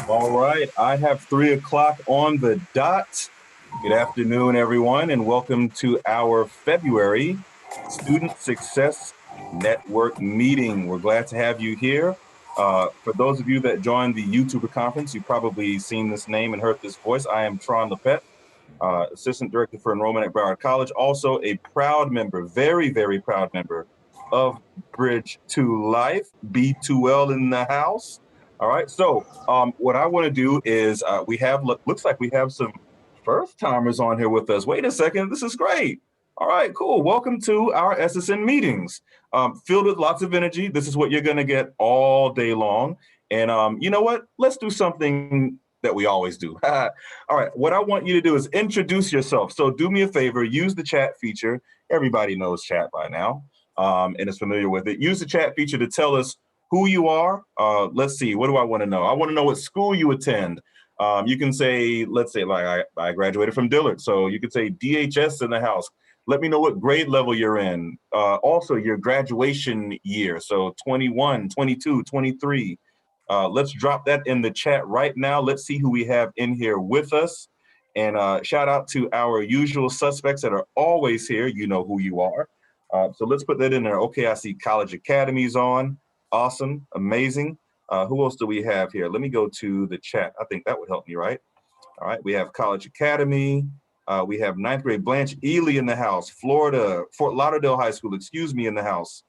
All right, I have 3 o'clock on the dot. Good afternoon, everyone, and welcome to our February Student Success Network meeting. We're glad to have you here. For those of you that joined the YouTuber conference, you've probably seen this name and heard this voice. I am Tron Lepet, Assistant Director for Enrollment at Broward College, also a proud member, very, very proud member of Bridge to Life, B2L in the house. All right, so what I want to do is looks like we have some first timers on here with us. Wait a second, this is great. All right, cool. Welcome to our SSN meetings. Filled with lots of energy. This is what you're going to get all day long. And you know what? Let's do something that we always do. All right, what I want you to do is introduce yourself. So do me a favor, use the chat feature. Everybody knows chat by now and is familiar with it. Use the chat feature to tell us who you are. Let's see, what do I want to know? I want to know what school you attend. You can say, let's say like I graduated from Dillard. So you could say DHS in the house. Let me know what grade level you're in. Also your graduation year. So 21, 22, 23. Let's drop that in the chat right now. Let's see who we have in here with us. And shout out to our usual suspects that are always here. You know who you are. So let's put that in there. Okay, I see College Academy's on. Awesome, amazing. Who else do we have here? Let me go to the chat. I think that would help me, right? All right, we have College Academy. We have 9th grade Blanche Ely in the house. Florida, Fort Lauderdale High School, excuse me, in the house.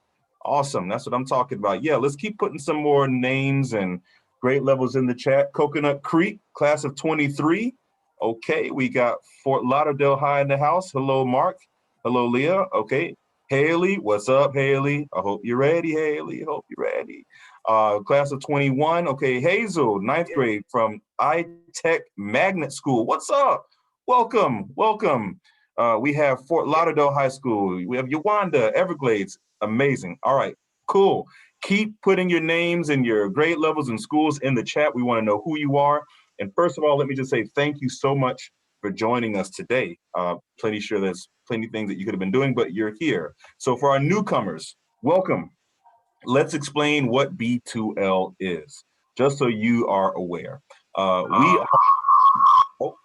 Awesome, that's what I'm talking about. Yeah, let's keep putting some more names and grade levels in the chat. Coconut Creek, class of 23. Okay, we got Fort Lauderdale High in the house. Hello, Mark. Hello, Leah. Okay, Haley, what's up, Haley? I hope you're ready, Haley. Hope you're ready. Class of 21. Okay, Hazel, 9th grade from iTech Magnet School. What's up? Welcome, welcome. We have Fort Lauderdale High School. We have Yawanda, Everglades. Amazing. All right, cool. Keep putting your names and your grade levels and schools in the chat. We want to know who you are. And first of all, let me just say thank you so much for joining us today. Plenty sure there's plenty of things that you could have been doing, but you're here. So for our newcomers, welcome. Let's explain what B2L is, just so you are aware. Oh,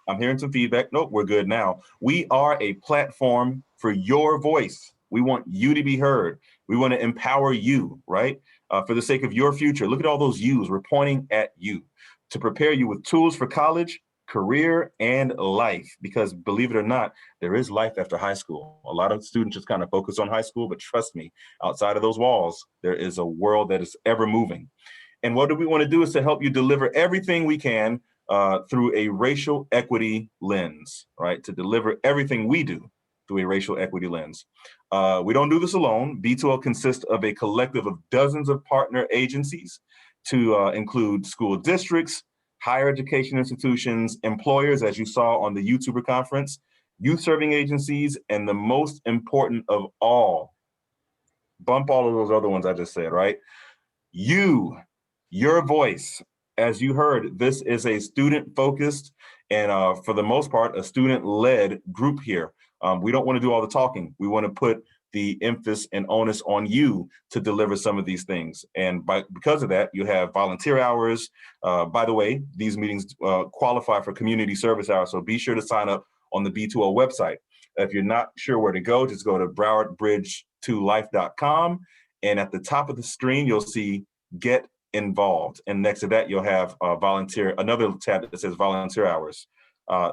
I'm hearing some feedback. Nope, we're good now. We are a platform for your voice. We want you to be heard. We want to empower you, right? For the sake of your future. Look at all those yous. We're pointing at you to prepare you with tools for college, career, and life. Because believe it or not, there is life after high school. A lot of students just kind of focus on high school, but trust me, outside of those walls, there is a world that is ever moving. And what do we want to do is to help you deliver everything we can through a racial equity lens, right? To deliver everything we do through a racial equity lens. We don't do this alone. B2L consists of a collective of dozens of partner agencies to include school districts, higher education institutions, employers, as you saw on the YouTuber conference, youth serving agencies, and the most important of all, bump all of those other ones I just said, right? Your voice. As you heard, this is a student-focused and for the most part, a student-led group here. We don't want to do all the talking. We want to put the emphasis and onus on you to deliver some of these things. And because of that, you have volunteer hours. By the way, these meetings qualify for community service hours, so be sure to sign up on the B2L website. If you're not sure where to go, just go to browardbridge2life.com, and at the top of the screen, you'll see Get Involved. And next to that, you'll have another tab that says volunteer hours.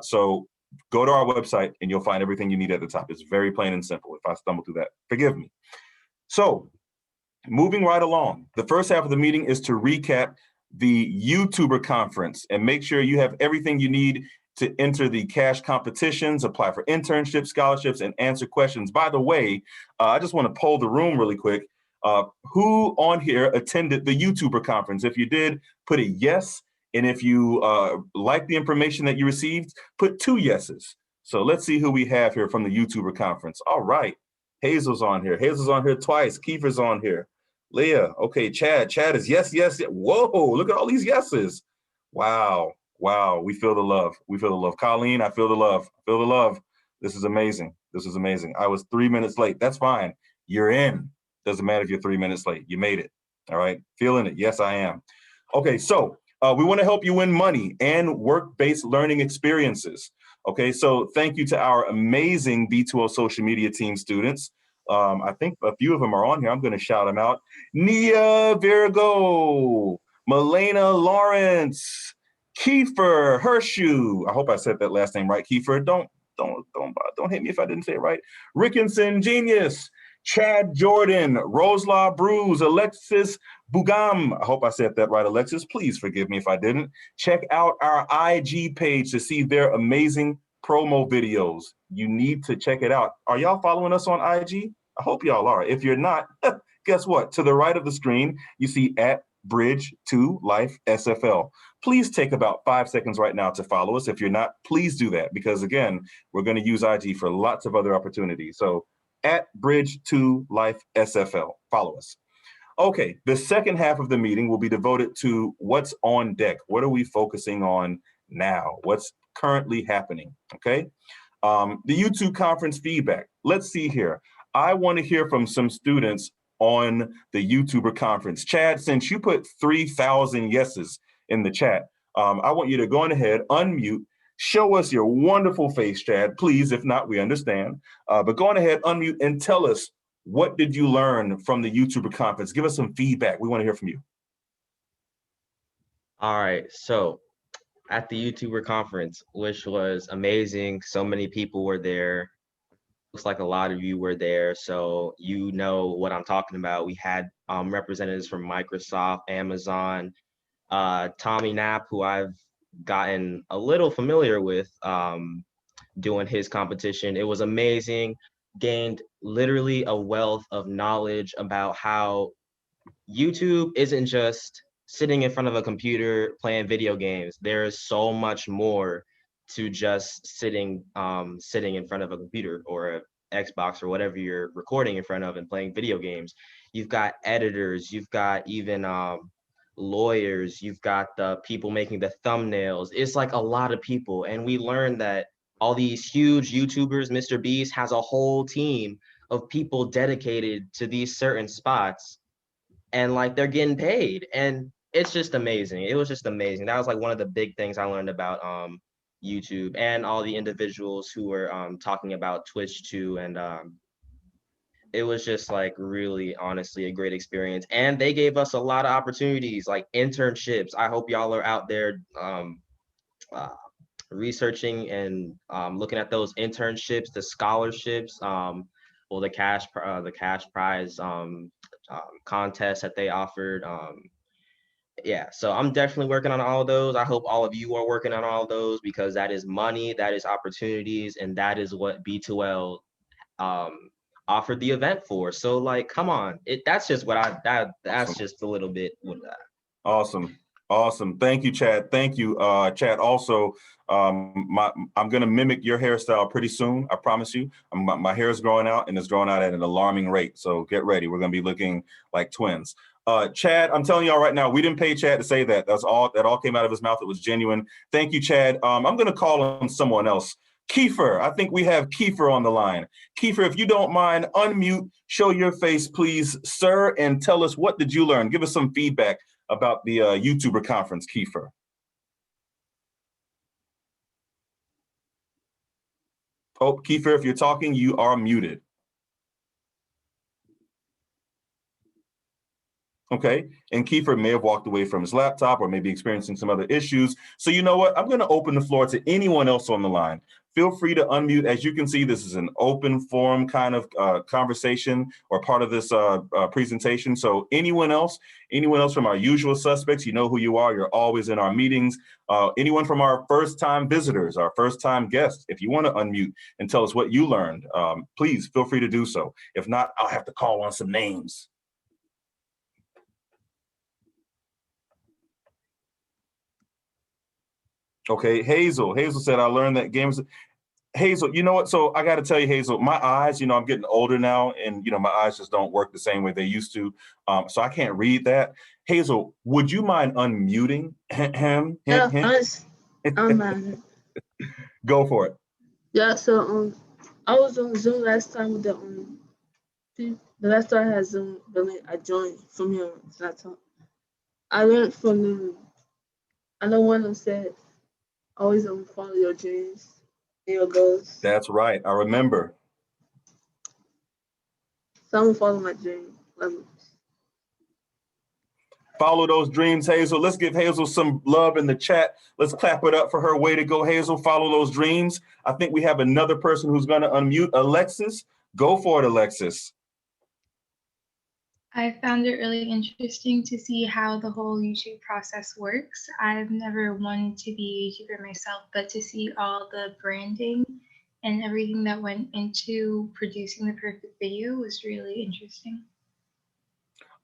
So go to our website and you'll find everything you need at the top. It's very plain and simple. If I stumble through that, forgive me. So moving right along, the first half of the meeting is to recap the YouTuber conference and make sure you have everything you need to enter the cash competitions, apply for internships, scholarships, and answer questions. By the way, I just want to poll the room really quick. Who on here attended the YouTuber conference? If you did, put a yes. And if you like the information that you received, put 2 yeses. So let's see who we have here from the YouTuber conference. All right, Hazel's on here. Hazel's on here twice. Kiefer's on here. Leah, okay, Chad is yes, yes, yes. Whoa, look at all these yeses. Wow, wow, we feel the love. We feel the love. Colleen, I feel the love. I feel the love. This is amazing. This is amazing. I was 3 minutes late. That's fine. You're in. Doesn't matter if you're 3 minutes late. You made it. All right. Feeling it. Yes, I am. Okay. So We want to help you win money and work-based learning experiences. Okay, so thank you to our amazing B2L social media team students. I think a few of them are on here. I'm going to shout them out. Nia Virgo, Melena Lawrence, Kiefer Hershu. I hope I said that last name right, Kiefer. Don't hit me if I didn't say it right. Rickinson Genius, Chad Jordan, Roselaw Bruce, Alexis Bugam. I hope I said that right, Alexis. Please forgive me if I didn't. Check out our IG page to see their amazing promo videos. You need to check it out. Are y'all following us on IG? I hope y'all are. If you're not, guess what? To the right of the screen, you see at Bridge to Life SFL. Please take about 5 seconds right now to follow us. If you're not, please do that because again, we're going to use IG for lots of other opportunities. So at Bridge to Life SFL, follow us. Okay, the second half of the meeting will be devoted to what's on deck. What are we focusing on now? What's currently happening, okay? The YouTube conference feedback. Let's see here. I want to hear from some students on the YouTuber conference. Chad, since you put 3,000 yeses in the chat, I want you to go on ahead, unmute, show us your wonderful face, Chad, please. If not, we understand. But go on ahead, unmute, and tell us, what did you learn from the YouTuber conference? Give us some feedback. We want to hear from you. All right, so at the YouTuber conference, which was amazing, so many people were there. Looks like a lot of you were there, so you know what I'm talking about. We had representatives from Microsoft, Amazon, Tommy Knapp, who I've gotten a little familiar with doing his competition. It was amazing, gained literally a wealth of knowledge about how YouTube isn't just sitting in front of a computer playing video games. There is so much more to just sitting in front of a computer or a Xbox or whatever you're recording in front of and playing video games. You've got editors, you've got even lawyers, you've got the people making the thumbnails. It's like a lot of people. And we learned that all these huge YouTubers, Mr. Beast has a whole team of people dedicated to these certain spots, and like they're getting paid, and it's just amazing. It was just amazing. That was like one of the big things I learned about YouTube, and all the individuals who were talking about Twitch too. And it was just like really honestly a great experience, and they gave us a lot of opportunities like internships. I hope y'all are out there uh, researching and looking at those internships, the scholarships, well, the cash prize contest that they offered. Yeah, so I'm definitely working on all of those. I hope all of you are working on all of those, because that is money, that is opportunities, and that is what B2L offered the event for. So like, come on, that's just what that's Awesome. just a little bit with that. Awesome. Awesome. Thank you, Chad. Thank you, Chad. Also, I'm going to mimic your hairstyle pretty soon. I promise you. My hair is growing out, and it's growing out at an alarming rate. So get ready. We're going to be looking like twins. Chad, I'm telling y'all right now, we didn't pay Chad to say that. That all came out of his mouth. It was genuine. Thank you, Chad. I'm going to call on someone else. Kiefer, I think we have Kiefer on the line. Kiefer, if you don't mind, unmute, show your face, please, sir, and tell us, what did you learn? Give us some feedback about the YouTuber conference, Kiefer. Oh, Kiefer, if you're talking, you are muted. Okay, and Kiefer may have walked away from his laptop or maybe experiencing some other issues. So you know what? I'm going to open the floor to anyone else on the line. Feel free to unmute. As you can see, this is an open forum kind of conversation or part of this presentation. So anyone else from our usual suspects, you know who you are. You're always in our meetings. Anyone from our first-time visitors, our first-time guests, if you want to unmute and tell us what you learned, please feel free to do so. If not, I'll have to call on some names. Okay, Hazel said, I learned that games. Hazel, you know what? So I got to tell you, Hazel, my eyes, I'm getting older now, and, my eyes just don't work the same way they used to. So I can't read that. Hazel, would you mind unmuting him? Yeah, I'm mad. Go for it. Yeah, so I was on Zoom last time with the last time I had Zoom, but I joined from here on laptop. I learned from them I know one of them said, always follow your dreams and your goals. That's right. I remember. So I'm gonna follow my dream. Follow those dreams, Hazel. Let's give Hazel some love in the chat. Let's clap it up for her. Way to go, Hazel. Follow those dreams. I think we have another person who's going to unmute. Alexis, go for it, Alexis. I found it really interesting to see how the whole YouTube process works. I've never wanted to be a YouTuber myself, but to see all the branding and everything that went into producing the perfect video was really interesting.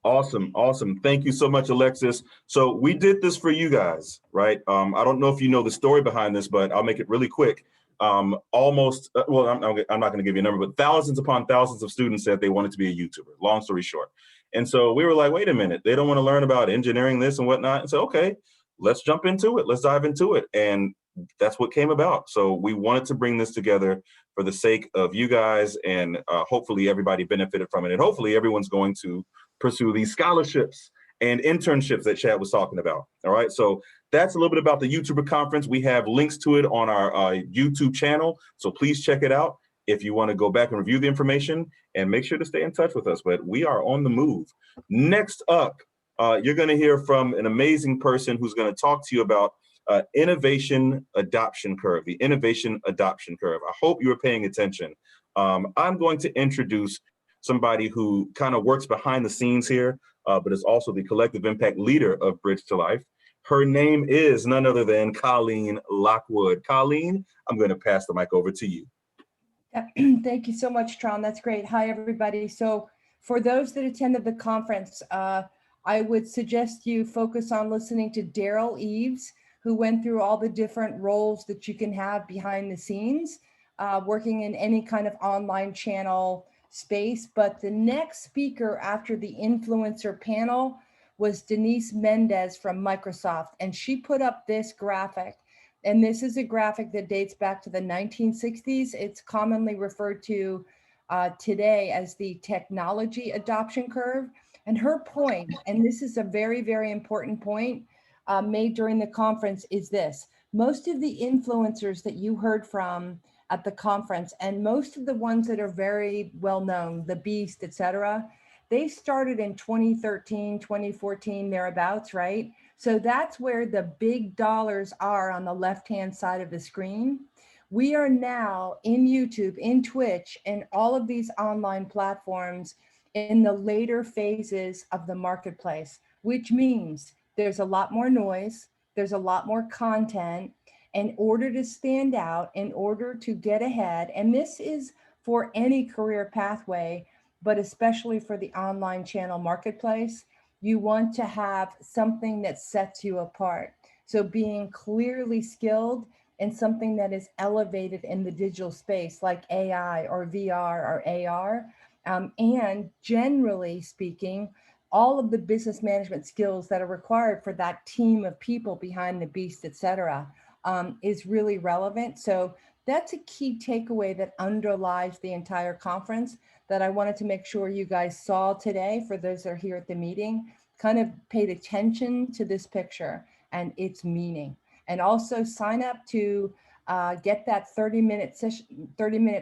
Awesome. Awesome. Thank you so much, Alexis. So we did this for you guys, right? I don't know if you know the story behind this, but I'll make it really quick. Well, I'm not going to give you a number, but thousands upon thousands of students said they wanted to be a YouTuber, long story short. And so we were like, wait a minute, they don't want to learn about engineering this and whatnot. And so, okay, let's jump into it. Let's dive into it. And that's what came about. So we wanted to bring this together for the sake of you guys, and hopefully everybody benefited from it. And hopefully everyone's going to pursue these scholarships and internships that Chad was talking about. All right, so that's a little bit about the YouTuber conference. We have links to it on our YouTube channel, so please check it out if you want to go back and review the information, and make sure to stay in touch with us. But we are on the move. Next up, you're going to hear from an amazing person who's going to talk to you about innovation adoption curve, the innovation adoption curve. I hope you are paying attention. I'm going to introduce somebody who kind of works behind the scenes here, but is also the collective impact leader of Bridge to Life. Her name is none other than Colleen Lockwood. Colleen, I'm going to pass the mic over to you. Thank you so much, Tron. That's great. Hi, everybody. So for those that attended the conference, I would suggest you focus on listening to Daryl Eves, who went through all the different roles that you can have behind the scenes, working in any kind of online channel space. But the next speaker after the influencer panel was Denise Mendez from Microsoft, and she put up this graphic. And this is a graphic that dates back to the 1960s. It's commonly referred to today as the technology adoption curve. And her point, and this is a very, very important point made during the conference, is this. Most of the influencers that you heard from at the conference, and most of the ones that are very well known, the Beast, etc., they started in 2013, 2014, thereabouts, right? So that's where the big dollars are on the left-hand side of the screen. We are now in YouTube, in Twitch, and all of these online platforms in the later phases of the marketplace, which means there's a lot more noise, there's a lot more content. In order to stand out, in order to get ahead, and this is for any career pathway, but especially for the online channel marketplace, you want to have something that sets you apart. So being clearly skilled in something that is elevated in the digital space, like AI or VR or AR, and generally speaking, all of the business management skills that are required for that team of people behind the Beast, et cetera, is really relevant. So that's a key takeaway that underlies the entire conference that I wanted to make sure you guys saw today. For those that are here at the meeting, kind of paid attention to this picture and its meaning. And also sign up to get that 30-minute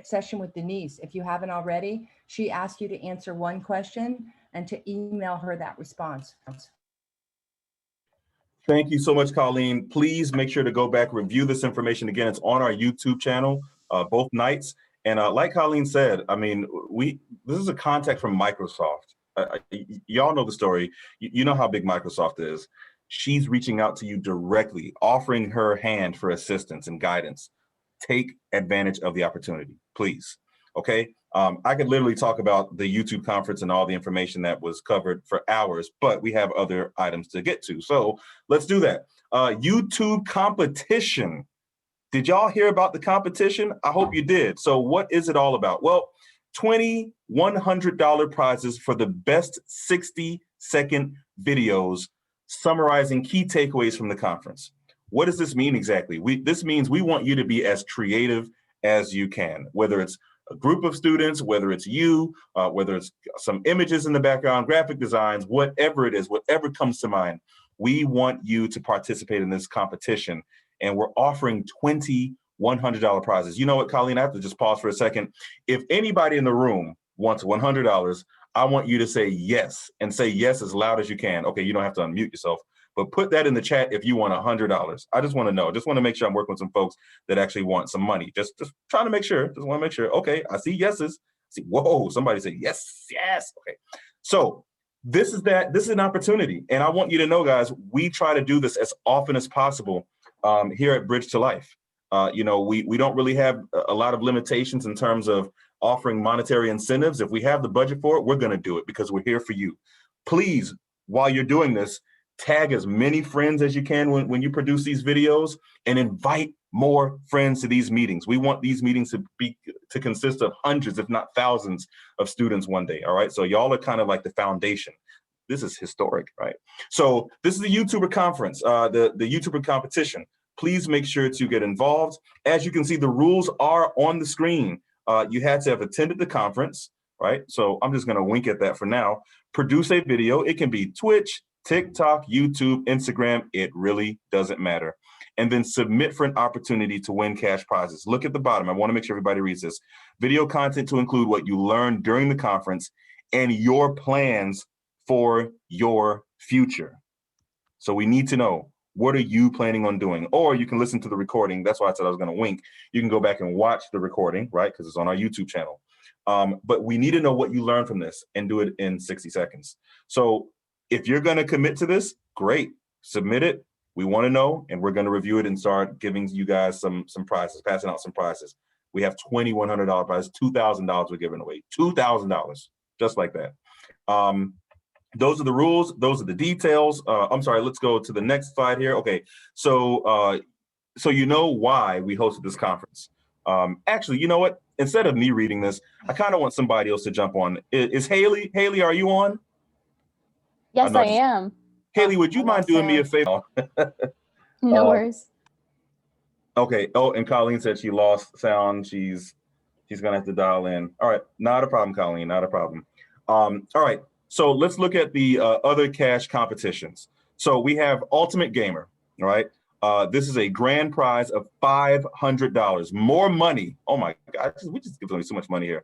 session with Denise. If you haven't already, she asked you to answer one question and to email her that response. Thank you so much, Colleen. Please make sure to go back, review this information. Again, it's on our YouTube channel, both nights. And like Colleen said, I mean, this is a contact from Microsoft. Y'all know the story. You know how big Microsoft is. She's reaching out to you directly, offering her hand for assistance and guidance. Take advantage of the opportunity, please. Okay. I could literally talk about the YouTube conference and all the information that was covered for hours, but we have other items to get to. So let's do that. YouTube competition. Did y'all hear about the competition? I hope you did. So what is it all about? Well, 20 $100 prizes for the best 60-second videos summarizing key takeaways from the conference. What does this mean exactly? This means we want you to be as creative as you can, whether it's a group of students, whether it's you, whether it's some images in the background, graphic designs, whatever it is, whatever comes to mind. We want you to participate in this competition, and we're offering 20 $100 prizes. You know what, Colleen, I have to just pause for a second. If anybody in the room wants $100, I want you to say yes, and say yes as loud as you can. Okay, you don't have to unmute yourself, but put that in the chat if you want $100. I just want to know. Just want to make sure I'm working with some folks that actually want some money. Just trying to make sure. Just want to make sure. Okay, I see yeses. See, whoa, somebody said yes, yes. Okay, so this is an opportunity, and I want you to know, guys, we try to do this as often as possible here at Bridge to Life. You know, we don't really have a lot of limitations in terms of offering monetary incentives. If we have the budget for it, we're going to do it because we're here for you. Please, while you're doing this, tag as many friends as you can when you produce these videos, and invite more friends to these meetings. We want these meetings to consist of hundreds, if not thousands, of students one day. All right. So y'all are kind of like the foundation. This is historic, right? So this is the YouTuber conference, the YouTuber competition. Please make sure to get involved. As you can see, the rules are on the screen. You had to have attended the conference, right? So I'm just going to wink at that for now. Produce a video. It can be Twitch, TikTok, YouTube, Instagram. It really doesn't matter. And then submit for an opportunity to win cash prizes. Look at the bottom. I want to make sure everybody reads this. Video content to include what you learned during the conference and your plans for your future. So we need to know, what are you planning on doing? Or you can listen to the recording. That's why I said I was going to wink. You can go back and watch the recording, right? Because it's on our YouTube channel. But we need to know what you learned from this and do it in 60 seconds. So if you're going to commit to this, great. Submit it. We want to know, and we're going to review it and start giving you guys some prizes, passing out some prizes. We have $2,100 prizes, $2,000 we're giving away, $2,000, just like that. Those are the rules. Those are the details. I'm sorry, let's go to the next slide here. Okay, so you know why we hosted this conference. Actually, you know what? Instead of me reading this, I kind of want somebody else to jump on. Is Haley? Haley, are you on? Yes, I am. Haley, would you mind doing me a favor? No worries. Okay. Oh, and Colleen said she lost sound. She's gonna have to dial in. All right, not a problem, Colleen. Not a problem. All right. So let's look at the other cash competitions. So we have Ultimate Gamer, all right? This is a grand prize of $500, more money. Oh my God, we just give away so much money here.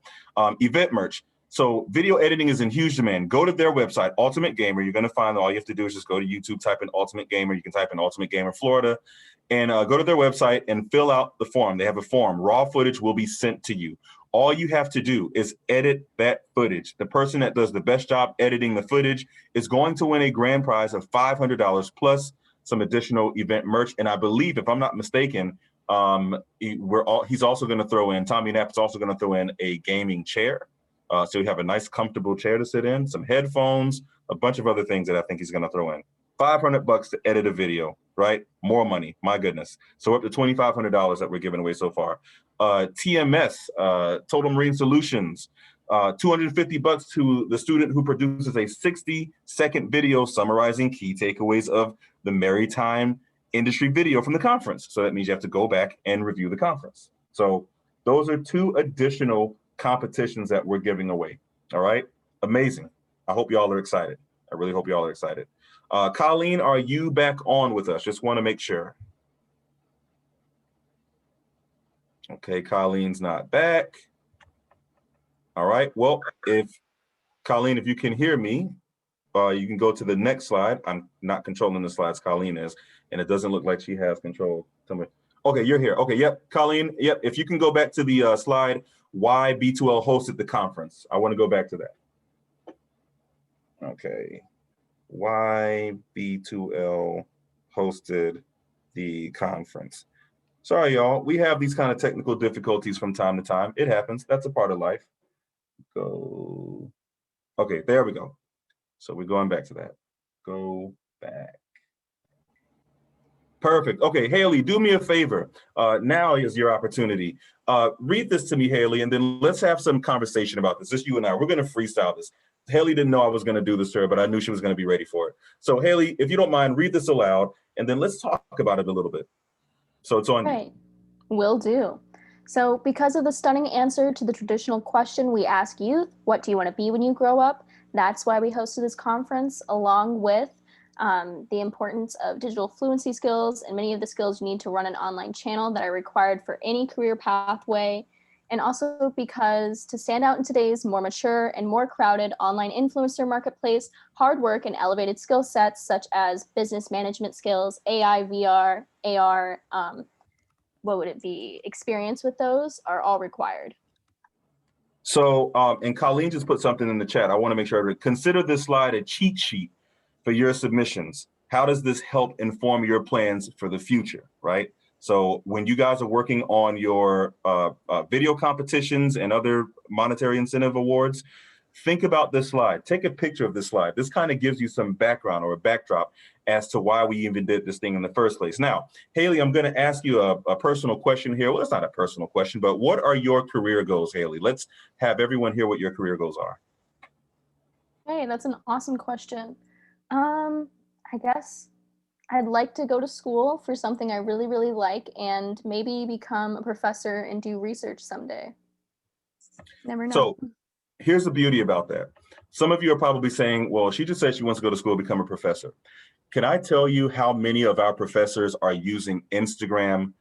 Event merch. So video editing is in huge demand. Go to their website, Ultimate Gamer. You're gonna find all you have to do is just go to YouTube, type in Ultimate Gamer. You can type in Ultimate Gamer Florida, and go to their website and fill out the form. They have a form. Raw footage will be sent to you. All you have to do is edit that footage. The person that does the best job editing the footage is going to win a grand prize of $500 plus some additional event merch. And I believe, if I'm not mistaken, he's also going to throw in, Tommy Knapp is also going to throw in a gaming chair. So you have a nice, comfortable chair to sit in, some headphones, a bunch of other things that I think he's going to throw in. $500 to edit a video, right? More money, my goodness. So up to $2,500 that we're giving away so far. TMS, Total Marine Solutions, $250 to the student who produces a 60-second video summarizing key takeaways of the maritime industry video from the conference. So that means you have to go back and review the conference. So those are 2 additional competitions that we're giving away. All right, amazing. I hope y'all are excited. I really hope y'all are excited. Colleen, are you back on with us? Just want to make sure. Okay, Colleen's not back. All right, well, Colleen, if you can hear me, you can go to the next slide. I'm not controlling the slides, Colleen is, and it doesn't look like she has control. Tell me. Okay, you're here. Okay, yep, Colleen, yep. If you can go back to the slide, why B2L hosted the conference. I want to go back to that. Okay, why B2L hosted the conference. Sorry, y'all. We have these kind of technical difficulties from time to time. It happens. That's a part of life. Go. Okay, there we go. So we're going back to that. Go back. Perfect. Okay, Haley, do me a favor. Now is your opportunity. Read this to me, Haley, and then let's have some conversation about this. Just you and I. We're going to freestyle this. Haley didn't know I was going to do this to her, but I knew she was going to be ready for it. So, Haley, if you don't mind, read this aloud, and then let's talk about it a little bit. So it's on you. Right, will do. So because of the stunning answer to the traditional question we ask youth, what do you want to be when you grow up? That's why we hosted this conference, along with the importance of digital fluency skills, and many of the skills you need to run an online channel that are required for any career pathway. And also because to stand out in today's more mature and more crowded online influencer marketplace, hard work and elevated skill sets such as business management skills, AI, VR, AR, what would it be? Experience with those are all required. So, and Colleen just put something in the chat. I want to make sure to consider this slide a cheat sheet for your submissions. How does this help inform your plans for the future, right? So when you guys are working on your video competitions and other monetary incentive awards, think about this slide. Take a picture of this slide. This kind of gives you some background or a backdrop as to why we even did this thing in the first place. Now, Haley, I'm going to ask you a personal question here. Well, it's not a personal question, but what are your career goals, Haley? Let's have everyone hear what your career goals are. Hey, that's an awesome question. I guess I'd like to go to school for something I really, really like and maybe become a professor and do research someday. Never know. So here's the beauty about that. Some of you are probably saying, well, she just said she wants to go to school, become a professor. Can I tell you how many of our professors are using Instagram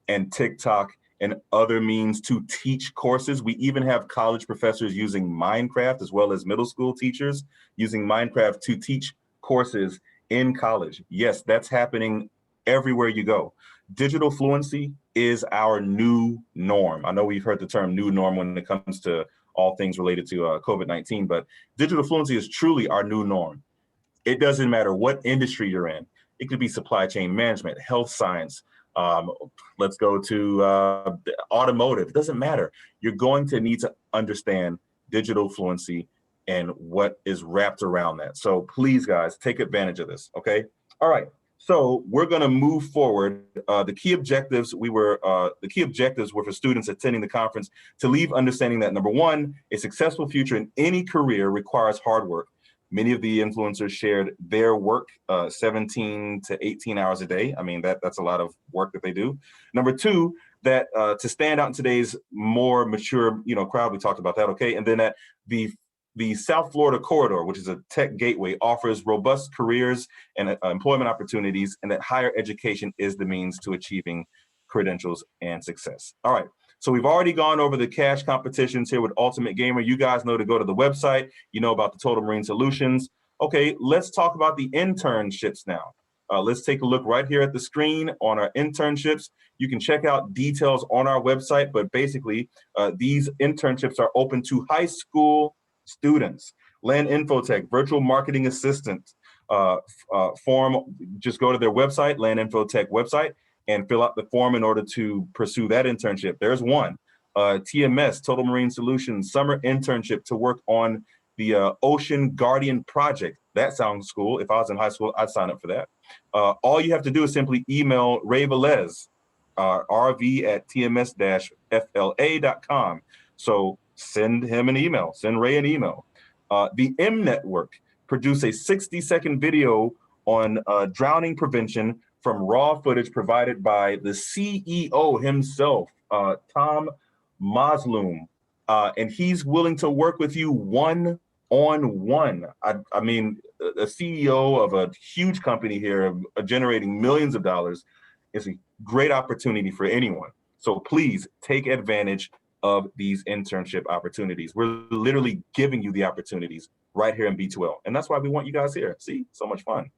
and TikTok and other means to teach courses? We even have college professors using Minecraft, as well as middle school teachers using Minecraft to teach courses in college. Yes, that's happening everywhere you go. Digital fluency is our new norm. I know we've heard the term new norm when it comes to all things related to COVID-19, but digital fluency is truly our new norm. It doesn't matter what industry you're in. It could be supply chain management, health science. Let's go to automotive. It doesn't matter. You're going to need to understand digital fluency and what is wrapped around that. So please, guys, take advantage of this, okay? All right, so we're gonna move forward. The key objectives were for students attending the conference to leave understanding that, number one, a successful future in any career requires hard work. Many of the influencers shared their work 17 to 18 hours a day. I mean, that's a lot of work that they do. Number two, that to stand out in today's more mature, crowd, we talked about that, okay? And then that the South Florida corridor, which is a tech gateway, offers robust careers and employment opportunities, and that higher education is the means to achieving credentials and success. All right. So we've already gone over the cash competitions here with Ultimate Gamer. You guys know to go to the website. You know about the Total Marine Solutions. Okay, let's talk about the internships now. Let's take a look right here at the screen on our internships. You can check out details on our website, but basically these internships are open to high school students. Land Infotech, virtual marketing assistant form. Just go to their website, Land Infotech website, and fill out the form in order to pursue that internship. There's one. TMS, Total Marine Solutions, summer internship to work on the Ocean Guardian project. That sounds cool. If I was in high school, I'd sign up for that. All you have to do is simply email Ray Velez, rv@tms-fla.com. So send him an email, send Ray an email. The M Network produced a 60-second video on drowning prevention from raw footage provided by the CEO himself, Tom Masloom. And he's willing to work with you one-on-one. I mean, a CEO of a huge company here generating millions of dollars is a great opportunity for anyone. So please take advantage of these internship opportunities. We're literally giving you the opportunities right here in B2L. And that's why we want you guys here. See, so much fun.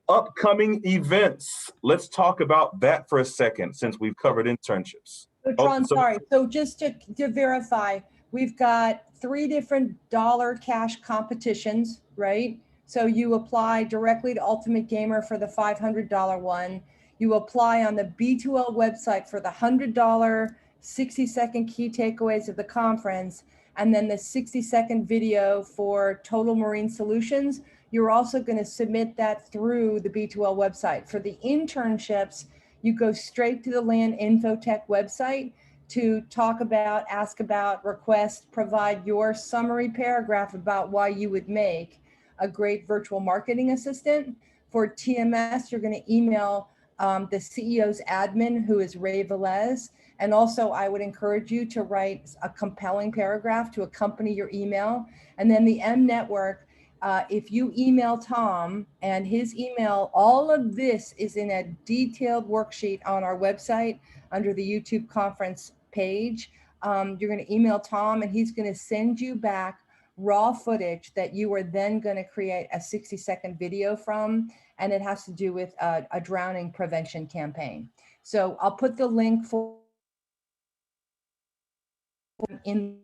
Upcoming events. Let's talk about that for a second since we've covered internships. So Tron, sorry. So just to verify, we've got 3 different dollar cash competitions, right? So you apply directly to Ultimate Gamer for the $500 one. You apply on the B2L website for the $100 60-second key takeaways of the conference, and then the 60-second video for Total Marine Solutions. You're also going to submit that through the B2L website. For the internships, you go straight to the Land Infotech website to talk about, ask about, request, provide your summary paragraph about why you would make a great virtual marketing assistant. For TMS, you're going to email the CEO's admin, who is Ray Velez. And also, I would encourage you to write a compelling paragraph to accompany your email. And then the M Network, if you email Tom and his email, all of this is in a detailed worksheet on our website under the YouTube conference page. You're going to email Tom and he's going to send you back raw footage that you are then going to create a 60-second video from, and it has to do with a drowning prevention campaign. So I'll put the link for in.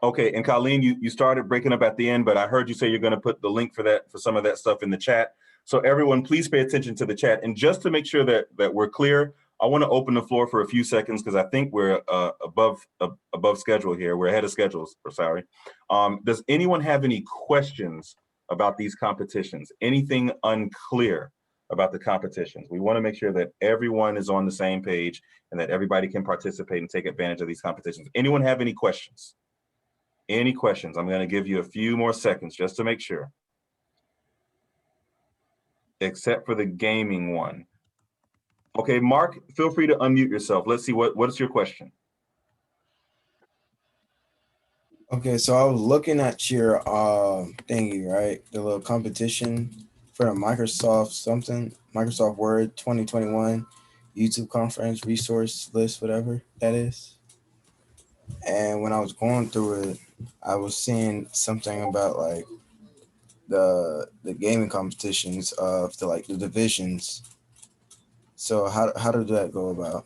Okay, and Colleen, you started breaking up at the end, but I heard you say you're going to put the link for some of that stuff in the chat. So everyone, please pay attention to the chat. And just to make sure that we're clear, I want to open the floor for a few seconds because I think we're above schedule here. We're ahead of schedules, sorry. Does anyone have any questions about these competitions? Anything unclear about the competitions? We want to make sure that everyone is on the same page and that everybody can participate and take advantage of these competitions. Anyone have any questions? Any questions? I'm going to give you a few more seconds just to make sure. Except for the gaming one. Okay, Mark, feel free to unmute yourself. Let's see, what's your question? Okay, so I was looking at your thingy, right? The little competition for the Microsoft Word 2021 YouTube conference resource list, whatever that is. And when I was going through it, I was seeing something about like the gaming competitions of the divisions. So how did that go about?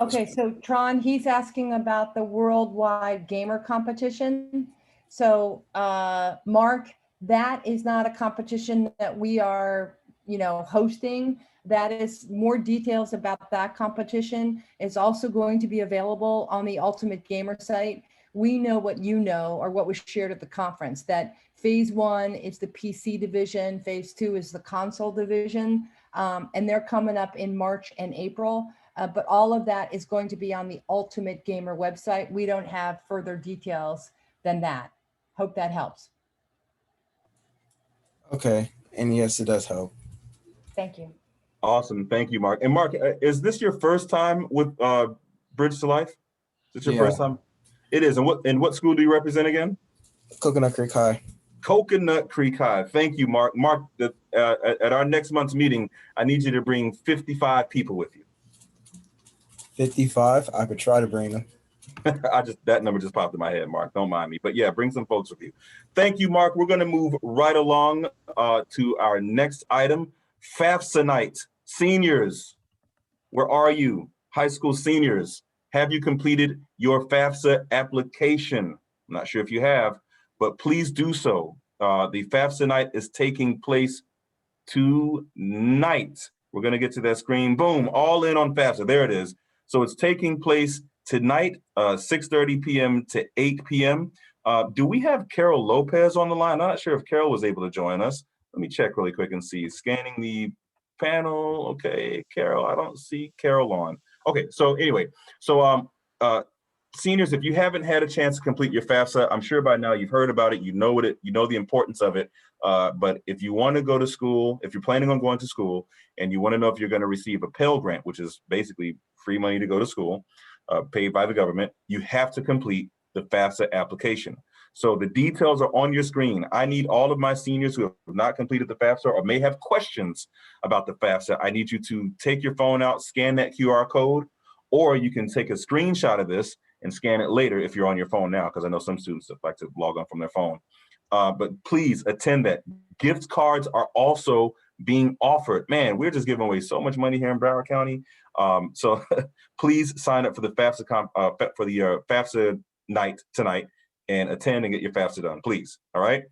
Okay, so Tron, he's asking about the worldwide gamer competition. So Mark, that is not a competition that we are, hosting. That is more details about that competition is also going to be available on the Ultimate Gamer site. We know what you know, or what was shared at the conference, that phase 1 is the PC division, phase 2 is the console division, and they're coming up in March and April. But all of that is going to be on the Ultimate Gamer website. We don't have further details than that. Hope that helps. Okay, and yes, it does help. Thank you. Awesome, thank you, Mark. And Mark, is this your first time with Bridge to Life? Is this your first time? It is. And what school do you represent again? Coconut Creek High. Coconut Creek High. Thank you, Mark. Mark, at our next month's meeting, I need you to bring 55 people with you. 55. I could try to bring them. That number just popped in my head, Mark. Don't mind me. But yeah, bring some folks with you. Thank you, Mark. We're going to move right along to our next item. FAFSA night. Seniors, where are you? High school seniors, have you completed your FAFSA application? I'm not sure if you have, but please do so. The FAFSA night is taking place tonight. We're going to get to that screen. Boom, all in on FAFSA. There it is. So it's taking place tonight, 6:30 p.m. to 8 p.m. Do we have Carol Lopez on the line? I'm not sure if Carol was able to join us. Let me check really quick and see. Scanning the panel. Okay, Carol, I don't see Carol on. Okay, so anyway, so seniors, if you haven't had a chance to complete your FAFSA, I'm sure by now you've heard about it, you know the importance of it. But if you want to go to school, if you're planning on going to school and you want to know if you're going to receive a Pell Grant, which is basically free money to go to school, paid by the government, you have to complete the FAFSA application. So the details are on your screen. I need all of my seniors who have not completed the FAFSA or may have questions about the FAFSA. I need you to take your phone out, scan that QR code, or you can take a screenshot of this and scan it later if you're on your phone now, because I know some students like to log on from their phone. But please attend that. Gift cards are also being offered. Man, we're just giving away so much money here in Broward County. So please sign up for the FAFSA FAFSA night tonight and attend and get your FAFSA done, please. All right.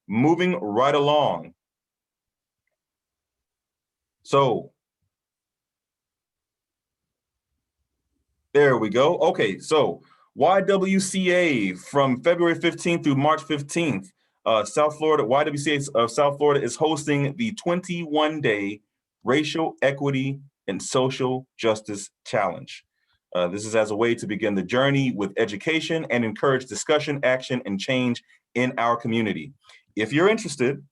Moving right along. So there we go. Okay, so YWCA from February 15th through March 15th, South Florida, YWCA of South Florida is hosting the 21-day Racial Equity and Social Justice Challenge. This is as a way to begin the journey with education and encourage discussion, action, and change in our community. If you're interested,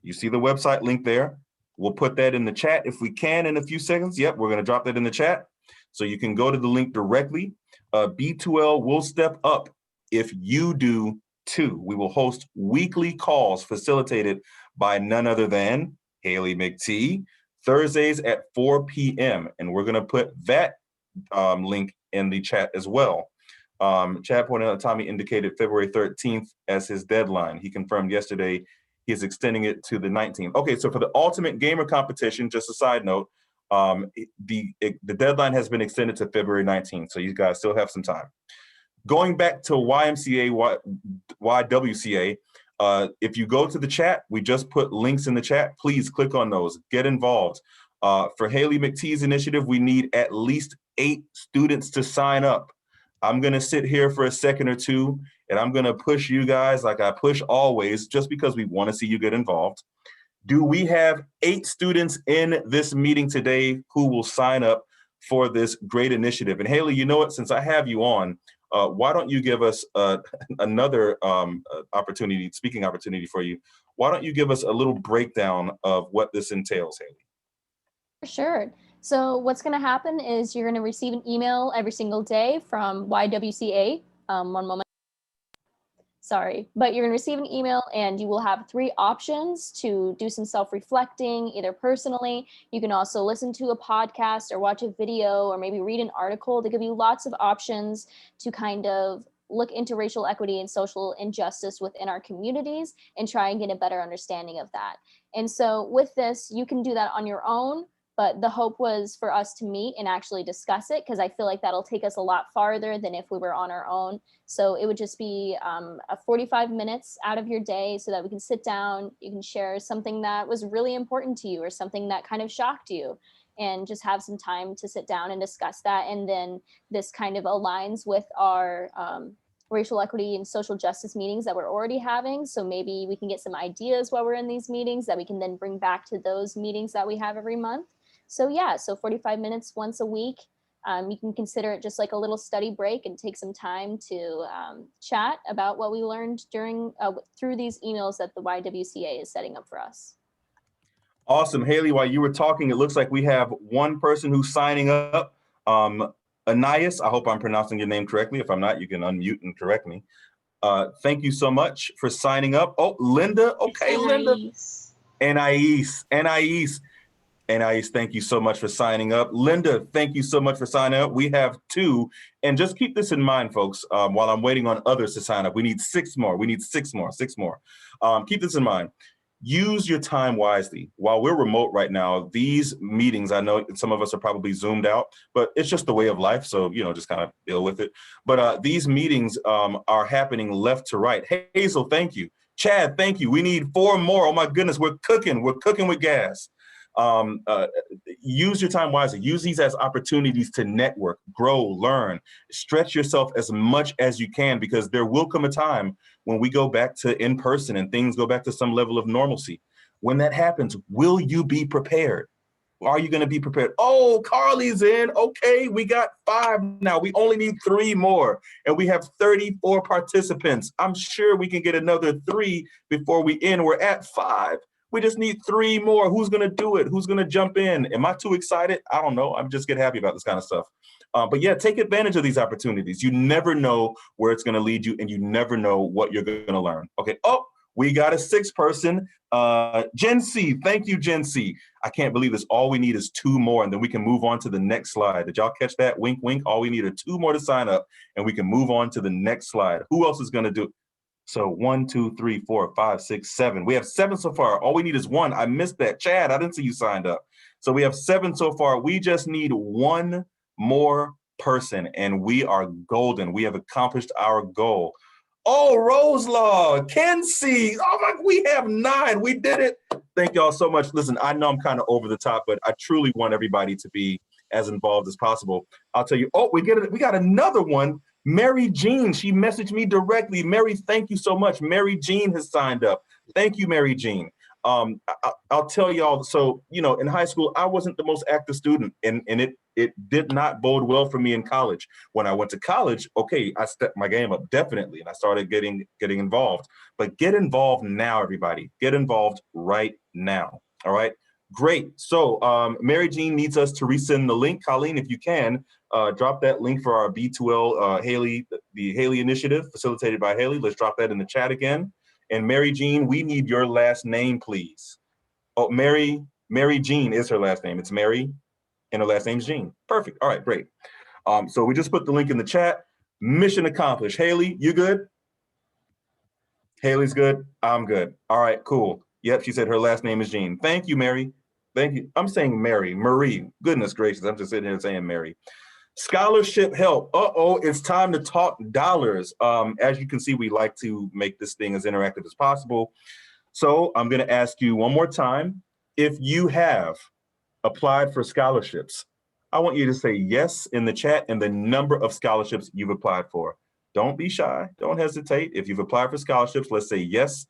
you see the website link there. We'll put that in the chat if we can in a few seconds. Yep, we're going to drop that in the chat. So you can go to the link directly. B2L will step up if you do too. We will host weekly calls facilitated by none other than Haley McTee, Thursdays at 4 p.m. And we're going to put that link in the chat as well. Chad pointed out Tommy indicated February 13th as his deadline. He confirmed yesterday he's extending it to the 19th. Okay, so for the Ultimate Gamer competition, just a side note, the deadline has been extended to February 19th, so you guys still have some time. Going back to YMCA, YWCA, if you go to the chat, we just put links in the chat. Please click on those, get involved. For Haley McTee's initiative, we need at least 8 students to sign up. I'm gonna sit here for a second or two, and I'm gonna push you guys like I push always, just because we wanna see you get involved. Do we have 8 students in this meeting today who will sign up for this great initiative? And Haley, you know what, since I have you on, why don't you give us another speaking opportunity for you. Why don't you give us a little breakdown of what this entails, Haley? For sure. So what's going to happen is you're going to receive an email every single day from YWCA. One moment. Sorry, but you're going to receive an email and you will have 3 options to do some self-reflecting, either personally. You can also listen to a podcast or watch a video or maybe read an article. They give you lots of options to kind of look into racial equity and social injustice within our communities and try and get a better understanding of that. And so with this, you can do that on your own. But the hope was for us to meet and actually discuss it, because I feel like that'll take us a lot farther than if we were on our own. So it would just be a 45 minutes out of your day so that we can sit down, you can share something that was really important to you or something that kind of shocked you, and just have some time to sit down and discuss that. And then this kind of aligns with our racial equity and social justice meetings that we're already having. So maybe we can get some ideas while we're in these meetings that we can then bring back to those meetings that we have every month. So yeah, so 45 minutes once a week. You can consider it just like a little study break and take some time to chat about what we learned during through these emails that the YWCA is setting up for us. Awesome. Haley, while you were talking, it looks like we have one person who's signing up. Anais, I hope I'm pronouncing your name correctly. If I'm not, you can unmute and correct me. Thank you so much for signing up. Oh, Linda. Okay, Linda. Anais, thank you so much for signing up. Linda, thank you so much for signing up. We have 2, and just keep this in mind, folks, while I'm waiting on others to sign up. We need 6 more. We need 6 more. Keep this in mind. Use your time wisely. While we're remote right now, these meetings, I know some of us are probably Zoomed out, but it's just the way of life. So, just kind of deal with it. But these meetings are happening left to right. Hazel, thank you. Chad, thank you. We need 4 more. Oh my goodness, we're cooking with gas. Use your time wisely. Use these as opportunities to network, grow, learn, stretch yourself as much as you can, because there will come a time when we go back to in person and things go back to some level of normalcy. When that happens, will you be prepared? Are you going to be prepared? Oh, Carly's in. Okay, we got 5 now. We only need 3 more, and we have 34 participants. I'm sure we can get another 3 before we end. We're at 5. We just need 3 more. Who's going to do it? Who's going to jump in? Am I too excited? I don't know. I'm just get happy about this kind of stuff. But yeah, take advantage of these opportunities. You never know where it's going to lead you, and you never know what you're going to learn. Okay. Oh, we got a 6th person. Gen C. Thank you, Gen C. I can't believe this. All we need is 2 more, and then we can move on to the next slide. Did y'all catch that? Wink, wink. All we need are 2 more to sign up, and we can move on to the next slide. Who else is going to do it? So 1, 2, 3, 4, 5, 6, 7. We have 7 so far. All we need is 1. I missed that. Chad, I didn't see you signed up. So we have 7 so far. We just need 1 more person, and we are golden. We have accomplished our goal. Oh, Roselaw, Kenzie. Oh my, we have 9. We did it. Thank y'all so much. Listen, I know I'm kind of over the top, but I truly want everybody to be as involved as possible. I'll tell you, oh, we got another one. Mary Jean, she messaged me directly. Mary, thank you so much. Mary Jean has signed up. Thank you, Mary Jean. I'll tell y'all, so, in high school, I wasn't the most active student, and it did not bode well for me in college. When I went to college, okay, I stepped my game up, definitely, and I started getting involved. But get involved now, everybody. Get involved right now, all right? Great. So Mary Jean needs us to resend the link. Colleen, if you can, drop that link for our B2L Haley, the Haley Initiative facilitated by Haley. Let's drop that in the chat again. And Mary Jean, we need your last name, please. Oh, Mary Jean is her last name. It's Mary and her last name's Jean. Perfect. All right, great. So we just put the link in the chat. Mission accomplished. Haley, you good? Haley's good. I'm good. All right, cool. Yep, she said her last name is Jean. Thank you, Mary. Thank you. I'm saying Marie. Goodness gracious, I'm just sitting here saying Mary. Scholarship help. Uh-oh, it's time to talk dollars. As you can see, we like to make this thing as interactive as possible. So I'm gonna ask you one more time. If you have applied for scholarships, I want you to say yes in the chat and the number of scholarships you've applied for. Don't be shy, don't hesitate. If you've applied for scholarships, let's say yes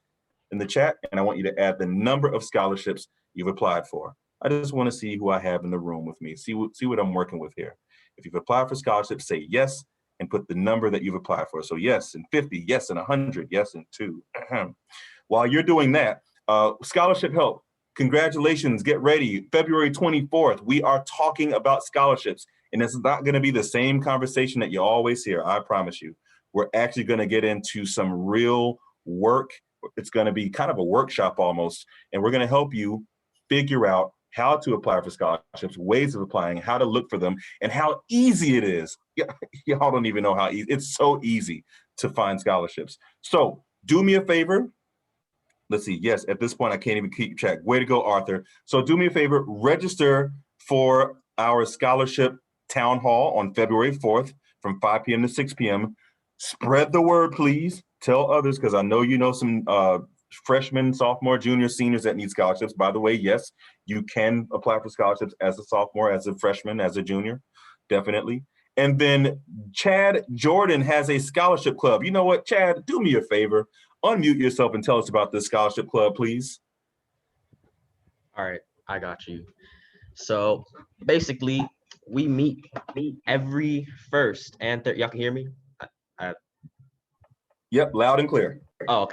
in the chat, and I want you to add the number of scholarships you've applied for. I just want to see who I have in the room with me, see what I'm working with here. If you've applied for scholarships, say yes and put the number that you've applied for. So yes and 50, yes and 100, yes and 2. While you're doing that, scholarship help, congratulations, get ready. February 24th, we are talking about scholarships, and it's not going to be the same conversation that you always hear, I promise you. We're actually going to get into some real work. It's going to be kind of a workshop almost, and we're going to help you figure out how to apply for scholarships, ways of applying, how to look for them, and how easy it is. Y'all don't even know how easy. It's so easy to find scholarships. So do me a favor. Let's see. Yes, at this point, I can't even keep track. Way to go, Arthur. So do me a favor, register for our scholarship town hall on February 4th from 5 p.m. to 6 p.m. Spread the word, please. Tell others, because I know you know some freshmen, sophomore, junior, seniors that need scholarships. By the way, yes, you can apply for scholarships as a sophomore, as a freshman, as a junior, definitely. And then Chad Jordan has a scholarship club. You know what, Chad, do me a favor. Unmute yourself and tell us about this scholarship club, please. All right, I got you. So basically, we meet every first and third. Y'all can hear me? Yep, loud and clear. Oh,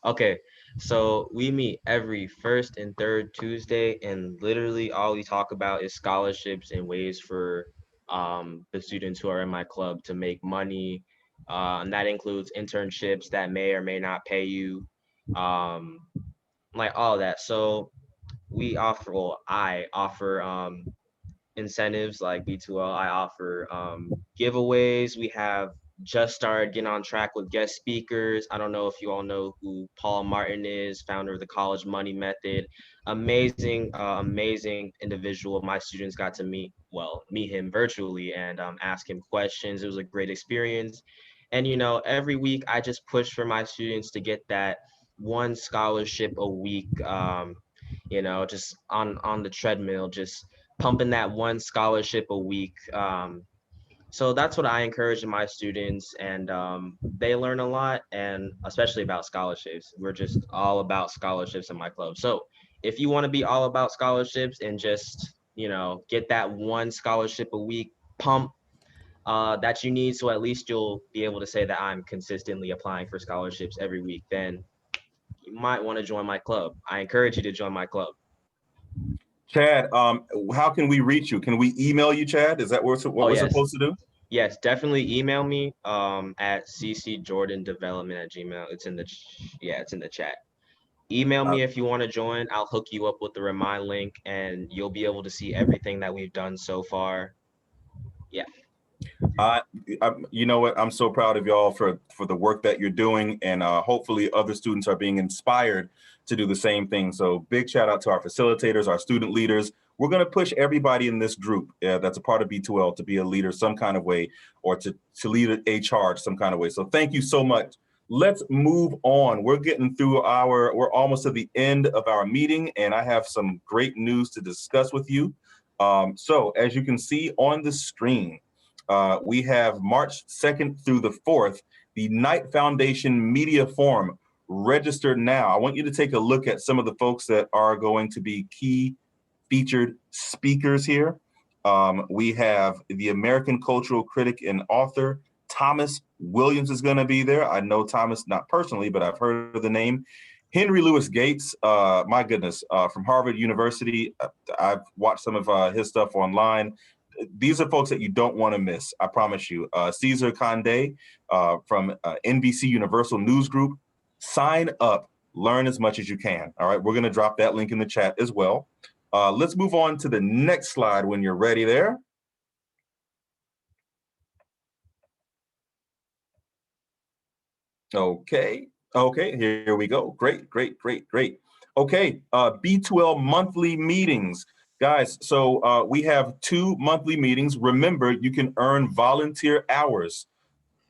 okay. So we meet every first and third Tuesday, and literally all we talk about is scholarships and ways for the students who are in my club to make money. And that includes internships that may or may not pay you, like all that. So we offer, well, I offer incentives like B2L. I offer giveaways. We have just started getting on track with guest speakers. I don't know if you all know who Paul Martin is, founder of the College Money Method. Amazing individual. My students got to meet him virtually and ask him questions. It was a great experience. And every week I just push for my students to get that one scholarship a week. Just on the treadmill, just pumping that one scholarship a week. So that's what I encourage in my students, and they learn a lot, and especially about scholarships. We're just all about scholarships in my club. So if you want to be all about scholarships and just, get that one scholarship a week pump that you need, so at least you'll be able to say that I'm consistently applying for scholarships every week, then you might want to join my club. I encourage you to join my club. Chad, how can we reach you? Can we email you, Chad? Is that what we're supposed to do? Yes, definitely email me at ccjordandevelopment@gmail. It's in the chat. Email me if you want to join. I'll hook you up with the Remind link, and you'll be able to see everything that we've done so far. Yeah. You know what? I'm so proud of y'all for the work that you're doing, and hopefully other students are being inspired to do the same thing. So big shout out to our facilitators, our student leaders. We're going to push everybody in this group that's a part of B2L to be a leader some kind of way, or to lead a charge some kind of way. So thank you so much. Let's move on. We're getting through we're almost to the end of our meeting, and I have some great news to discuss with you. So as you can see on the screen, we have March 2nd through the 4th, the Knight Foundation Media Forum. Register now. I want you to take a look at some of the folks that are going to be key featured speakers here. We have the American cultural critic and author, Thomas Williams is going to be there. I know Thomas not personally, but I've heard of the name. Henry Louis Gates, my goodness, from Harvard University. I've watched some of his stuff online. These are folks that you don't want to miss, I promise you. Cesar Conde from NBC Universal News Group. Sign up, learn as much as you can. All right, we're going to drop that link in the chat as well. Let's move on to the next slide when you're ready there. Okay, here we go. Great. Okay, B2L monthly meetings. Guys, so we have 2 monthly meetings. Remember, you can earn volunteer hours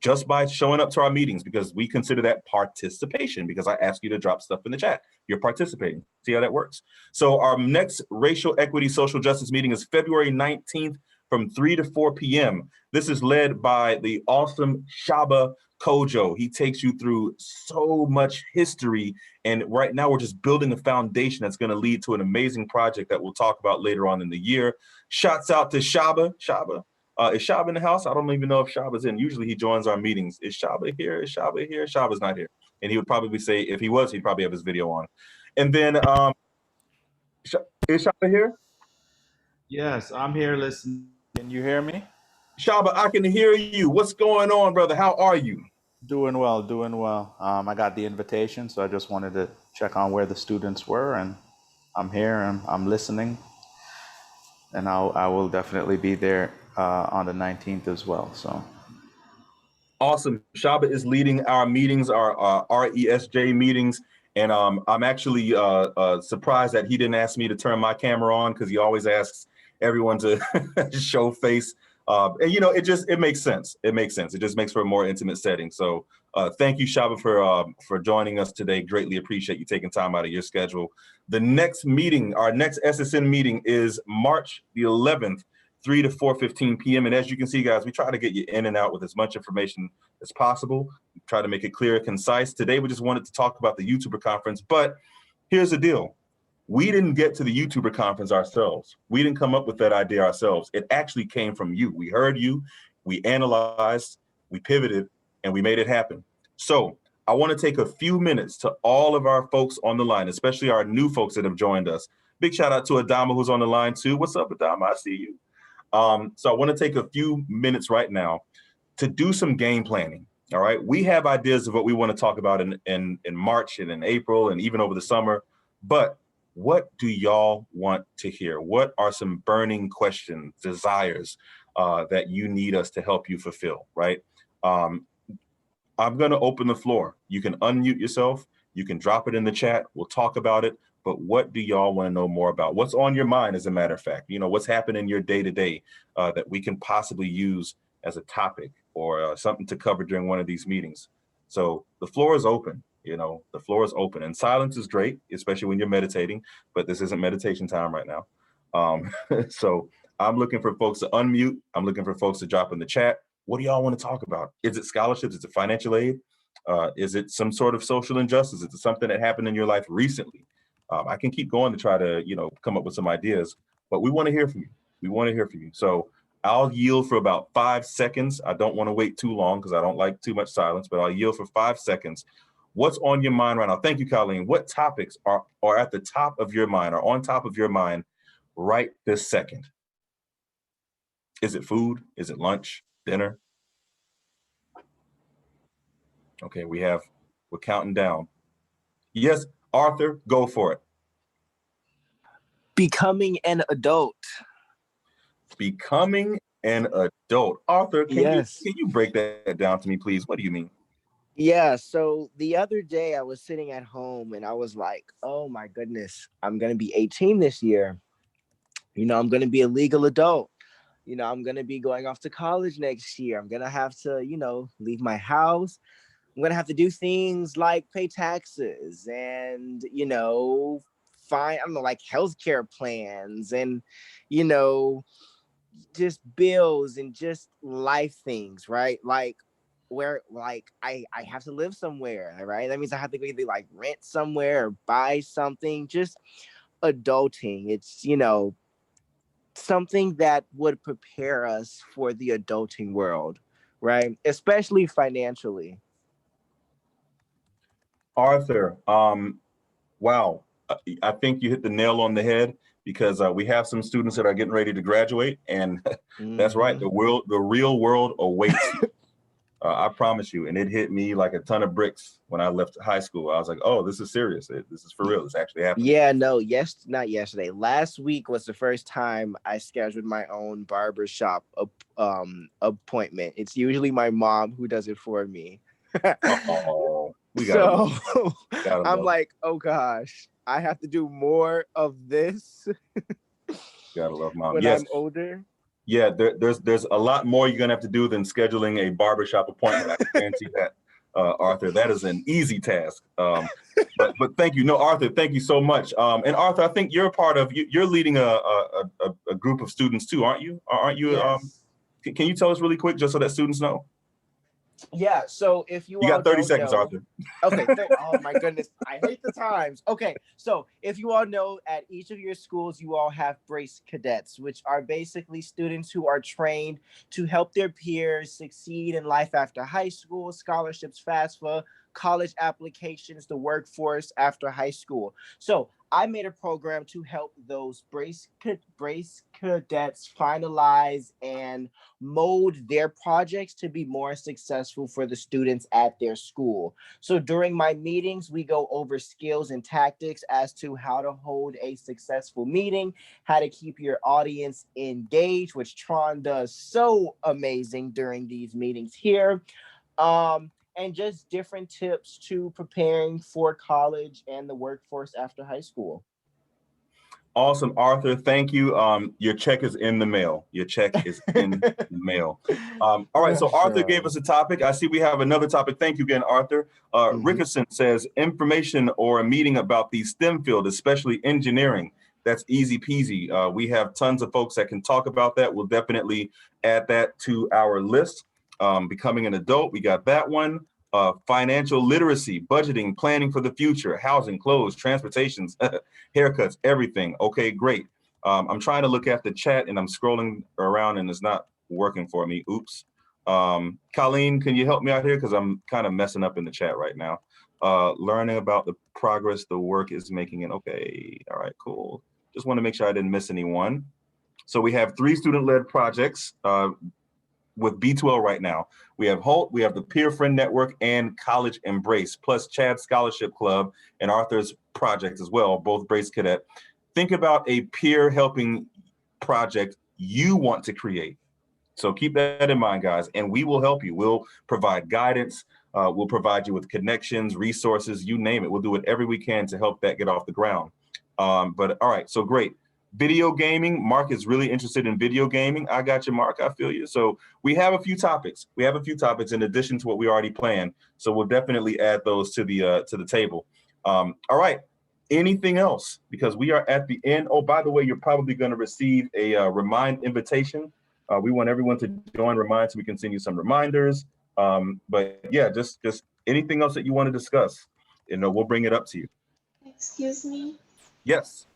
just by showing up to our meetings, because we consider that participation, because I ask you to drop stuff in the chat. You're participating. See how that works? So our next racial equity social justice meeting is February 19th from 3 to 4 p.m. This is led by the awesome Shaba Kojo. He takes you through so much history, and right now we're just building a foundation that's going to lead to an amazing project that we'll talk about later on in the year. Shouts out to Shaba. Is Shab in the house? I don't even know if Shab is in. Usually he joins our meetings. Is Shaba here? Is Shaba here? Shaba's not here. And he would probably say, if he was, he'd probably have his video on. And then, is Shaba here? Yes, I'm here listening. Can you hear me? Shaba, I can hear you. What's going on, brother? How are you? Doing well, doing well. I got the invitation, so I just wanted to check on where the students were, and I'm here and I'm listening. And I will definitely be there on the 19th as well. So Awesome. Shaba is leading our meetings, our RESJ meetings. And I'm actually surprised that he didn't ask me to turn my camera on, because he always asks everyone to show face. And you know, it makes sense. It makes sense. It just makes for a more intimate setting. So thank you, Shaba, for joining us today. Greatly appreciate you taking time out of your schedule. The next meeting, our next SSN meeting, is March the 11th. 3 to 4:15 p.m. And as you can see, guys, we try to get you in and out with as much information as possible. We try to make it clear and concise. Today, we just wanted to talk about the YouTuber conference, but here's the deal. We didn't get to the YouTuber conference ourselves. We didn't come up with that idea ourselves. It actually came from you. We heard you, we analyzed, we pivoted, and we made it happen. So I want to take a few minutes to all of our folks on the line, especially our new folks that have joined us. Big shout out to Adama, who's on the line too. What's up, Adama? I see you. So I want to take a few minutes right now to do some game planning. All right. We have ideas of what we want to talk about in March and in April and even over the summer. But what do y'all want to hear? What are some burning questions, desires that you need us to help you fulfill? Right. I'm going to open the floor. You can unmute yourself. You can drop it in the chat. We'll talk about it. But what do y'all want to know more about? What's on your mind, as a matter of fact? You know, what's happening in your day-to-day that we can possibly use as a topic or something to cover during one of these meetings? So the floor is open. You know, the floor is open. And silence is great, especially when you're meditating. But this isn't meditation time right now. So I'm looking for folks to unmute. I'm looking for folks to drop in the chat. What do y'all want to talk about? Is it scholarships? Is it financial aid? Is it some sort of social injustice? Is it something that happened in your life recently? I can keep going to try to, you know, come up with some ideas, but we want to hear from you. We want to hear from you. So I'll yield for about 5 seconds. I don't want to wait too long because I don't like too much silence, but I'll yield for 5 seconds. What's on your mind right now? Thank you, Colleen. What topics are at the top of your mind, or on top of your mind right this second? Is it food? Is it lunch? Dinner? Okay, we're counting down. Yes, Arthur, go for it. Becoming an adult. Becoming an adult. Arthur, can Yes. you break that down to me, please? What do you mean? Yeah, so the other day I was sitting at home and I was like, oh my goodness, I'm going to be 18 this year. You know, I'm going to be a legal adult. You know, I'm going to be going off to college next year. I'm going to have to, you know, leave my house. I'm going to have to do things like pay taxes and, you know, find, I don't know, like healthcare plans and, you know, just bills and just life things, right? Like where like I have to live somewhere, right? That means I have to go either like rent somewhere or buy something. Just adulting. It's, you know, something that would prepare us for the adulting world, right? Especially financially. Arthur, Wow. I think you hit the nail on the head, because we have some students that are getting ready to graduate, and that's right. The real world awaits you. I promise you. And it hit me like a ton of bricks when I left high school. I was like, oh, this is serious. This is for real. It's actually happening. Yeah, no, not yesterday. Last week was the first time I scheduled my own barbershop appointment. It's usually my mom who does it for me. Oh, we gotta so I'm like, oh gosh, I have to do more of this. Gotta love mom. When Yes. I'm older. Yeah, there's a lot more you're gonna have to do than scheduling a barbershop appointment. I can guarantee that, Arthur. That is an easy task. But thank you. No, Arthur, thank you so much. And Arthur, I think you're a part of, you're leading a group of students too, aren't you? Aren't you? Yes. Can you tell us really quick, just so that students know? Yeah, so if you You all got 30 don't seconds, know, Arthur. Okay, oh my goodness, I hate the times. Okay, so if you all know, at each of your schools, you all have Brace Cadets, which are basically students who are trained to help their peers succeed in life after high school, scholarships, FAFSA, college applications, the workforce after high school. So I made a program to help those Brace Cadets finalize and mold their projects to be more successful for the students at their school. So during my meetings, we go over skills and tactics as to how to hold a successful meeting, how to keep your audience engaged, which Tron does so amazing during these meetings here. And just different tips to preparing for college and the workforce after high school. Awesome, Arthur. Thank you. Your check is in the mail. Your check is in the mail. All right, so Arthur gave us a topic. I see we have another topic. Thank you again, Arthur. Rickerson says, information or a meeting about the STEM field, especially engineering. That's easy peasy. We have tons of folks that can talk about that. We'll definitely add that to our list. Becoming an adult, we got that one. Financial literacy, budgeting, planning for the future, housing, clothes, transportations, haircuts, everything. Okay, great. I'm trying to look at the chat and I'm scrolling around and it's not working for me. Oops. Colleen, can you help me out here? Because I'm kind of messing up in the chat right now. Learning about the progress the work is making. And okay, all right, cool. Just want to make sure I didn't miss anyone. So we have 3 student-led projects with B2L right now. We have Holt, we have the Peer Friend Network, and College Embrace, plus Chad's Scholarship Club and Arthur's project as well, both Brace Cadet. Think about a peer helping project you want to create. So keep that in mind, guys, and we will help you. We'll provide guidance. We'll provide you with connections, resources, you name it. We'll do whatever we can to help that get off the ground. But all right, so great. Video gaming, Mark is really interested in video gaming. I got you, Mark, I feel you. So we have a few topics. We have a few topics in addition to what we already planned. So we'll definitely add those to the table. All right, anything else? Because we are at the end. Oh, by the way, you're probably gonna receive a remind invitation. We want everyone to join Remind so we can send you some reminders. But yeah, just anything else that you want to discuss, we'll bring it up to you. Excuse me? Yes.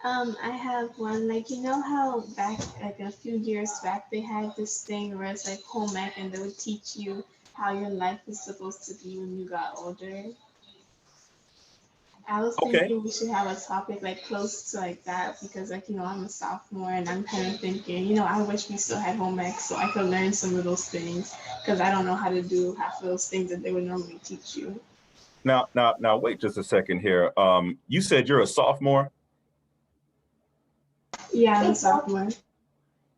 I have one, like, you know how back, like a few years back, they had this thing where it's like home ec and they would teach you how your life is supposed to be when you got older. I was thinking we should have a topic like close to like that because, like, I'm a sophomore and I'm kind of thinking, I wish we still had home ec so I could learn some of those things because I don't know how to do half of those things that they would normally teach you. Now, wait just a second here. You said you're a sophomore? Yeah, I'm a sophomore.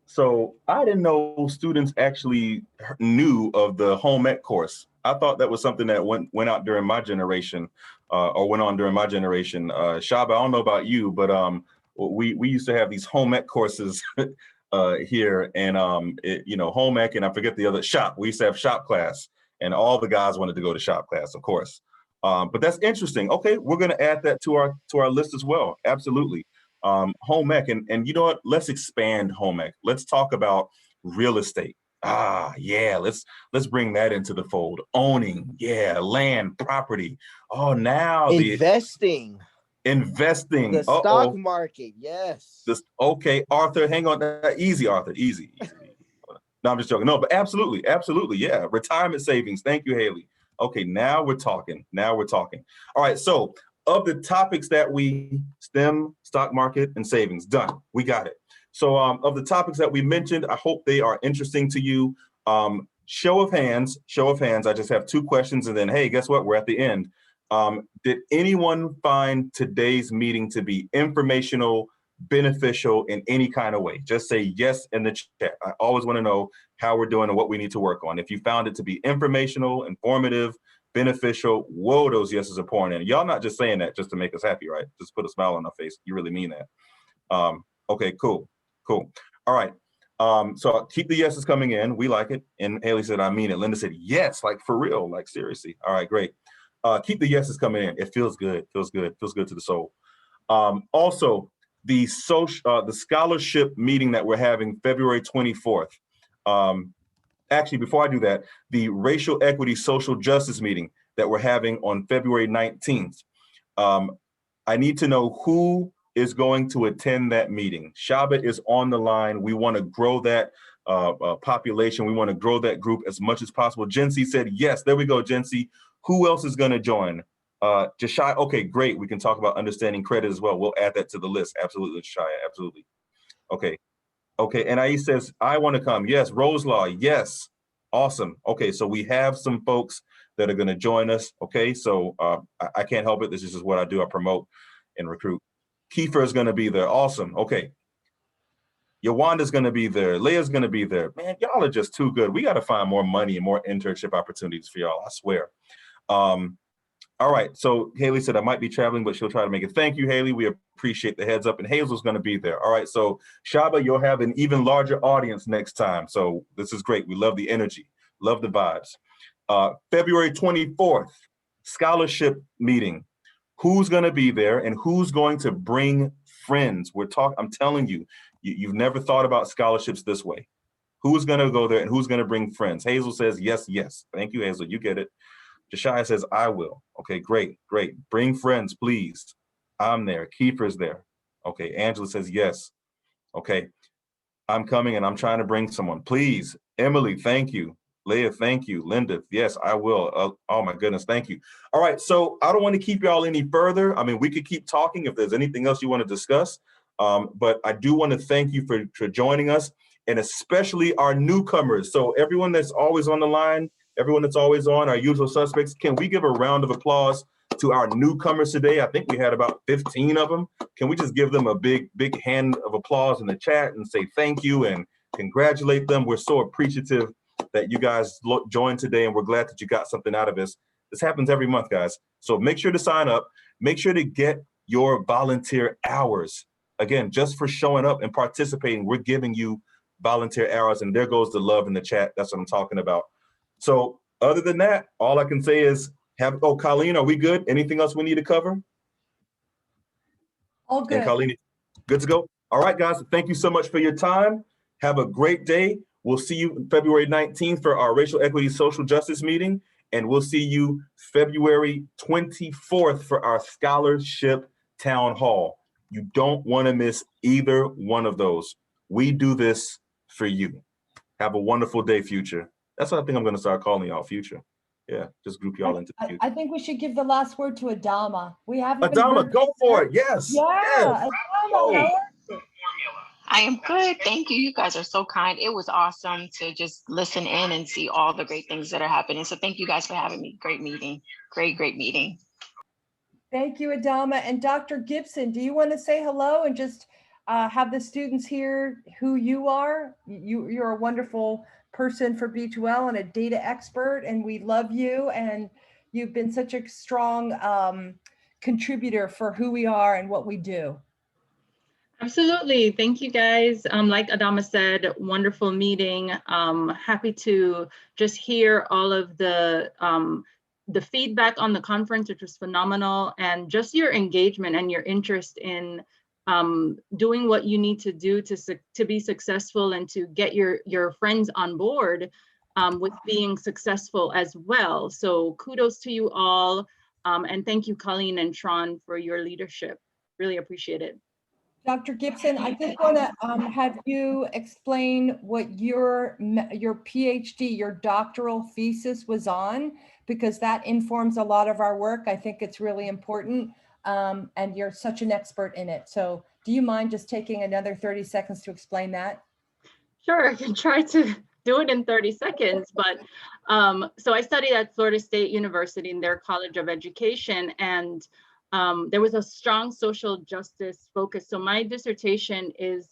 So I didn't know students actually knew of the home ec course. I thought that was something that went out during my generation, or went on during my generation. Shaba, I don't know about you, but we used to have these home ec courses here, and home ec, and I forget the other shop. We used to have shop class, and all the guys wanted to go to shop class, of course. But that's interesting. Okay, we're going to add that to our list as well. Absolutely. Home ec, and you know what? Let's expand home ec. Let's talk about real estate. Yeah, let's bring that into the fold. Owning, yeah, land, property. Oh, now investing. The stock market, yes. Okay, Arthur, hang on. Easy, Arthur, easy. No, I'm just joking. No, but absolutely, yeah. Retirement savings. Thank you, Haley. Okay, now we're talking. All right, so of the topics that STEM, stock market, and savings, done. We got it. So of the topics that we mentioned, I hope they are interesting to you. Show of hands, I just have 2 questions and then, hey, guess what? We're at the end. Did anyone find today's meeting to be informational, beneficial in any kind of way? Just say yes in the chat. I always want to know how we're doing and what we need to work on. If you found it to be informational, informative, beneficial, whoa, those yeses are pouring in. Y'all not just saying that just to make us happy, right? Just put a smile on our face. You really mean that. Okay, cool. All right. So keep the yeses coming in. We like it. And Haley said, I mean it. Linda said, yes, like for real, like seriously. All right, great. Keep the yeses coming in. It feels good. Feels good to the soul. Also, the scholarship meeting that we're having February 24th. Actually, before I do that, the racial equity social justice meeting that we're having on February 19th. I need to know who is going to attend that meeting. Shaba is on the line. We want to grow that population. We want to grow that group as much as possible. Jency said, yes, there we go, Jency. Who else is going to join? Jashai, okay, great. We can talk about understanding credit as well. We'll add that to the list. Absolutely, Jashai, absolutely. Okay, and Ais says, I want to come. Yes, Rose Law, yes. Awesome. Okay, so we have some folks that are going to join us. Okay, so I can't help it. This is just what I do. I promote and recruit. Kiefer is going to be there. Awesome. Okay. Yawanda's going to be there. Leia's going to be there. Man, y'all are just too good. We got to find more money and more internship opportunities for y'all. I swear. All right. So Haley said I might be traveling, but she'll try to make it. Thank you, Haley. We appreciate the heads up. And Hazel's going to be there. All right. So Shaba, you'll have an even larger audience next time. So this is great. We love the energy. Love the vibes. February 24th, scholarship meeting. Who's going to be there and who's going to bring friends? I'm telling you, you've never thought about scholarships this way. Who's going to go there and who's going to bring friends? Hazel says, yes, yes. Thank you, Hazel. You get it. Jashia says, I will. Okay, great. Bring friends, please. I'm there. Kiefer's there. Okay, Angela says, yes. Okay, I'm coming and I'm trying to bring someone. Please, Emily, thank you. Leah, thank you. Linda, yes, I will. Oh my goodness, thank you. All right, so I don't want to keep y'all any further. I mean, we could keep talking if there's anything else you want to discuss, but I do want to thank you for joining us, and especially our newcomers. So everyone that's always on the line, everyone that's always on, our usual suspects, can we give a round of applause to our newcomers today? I think we had about 15 of them. Can we just give them a big hand of applause in the chat and say thank you and congratulate them? We're so appreciative that you guys joined today, and we're glad that you got something out of this. This happens every month, guys. So make sure to sign up. Make sure to get your volunteer hours. Again, just for showing up and participating, we're giving you volunteer hours, and there goes the love in the chat. That's what I'm talking about. So other than that, all I can say is Colleen, are we good? Anything else we need to cover? All good. And Colleen, good to go? All right, guys, thank you so much for your time. Have a great day. We'll see you February 19th for our racial equity social justice meeting. And we'll see you February 24th for our scholarship town hall. You don't want to miss either one of those. We do this for you. Have a wonderful day, Future. That's what I think I'm going to start calling y'all, Future. Yeah, just group y'all into the future. I think we should give the last word to Adama. We haven't. Adama, go for it. Yes. Yeah. Yes. Adama, I am good. Thank you. You guys are so kind. It was awesome to just listen in and see all the great things that are happening. So thank you guys for having me. Great meeting. Great meeting. Thank you, Adama. And Dr. Gibson, do you want to say hello and just have the students hear who you are? You're a wonderful person for B2L and a data expert, and we love you. And you've been such a strong contributor for who we are and what we do. Absolutely. Thank you, guys. Like Adama said, wonderful meeting. Happy to just hear all of the feedback on the conference, which was phenomenal, and just your engagement and your interest in doing what you need to do to be successful and to get your friends on board with being successful as well. So kudos to you all. And thank you, Colleen and Tron, for your leadership. Really appreciate it. Dr. Gibson, I just want to have you explain what your PhD, your doctoral thesis was on, because that informs a lot of our work. I think it's really important. and you're such an expert in it. So do you mind just taking another 30 seconds to explain that? Sure, I can try to do it in 30 seconds, but so I studied at Florida State University in their College of Education, and there was a strong social justice focus. So my dissertation is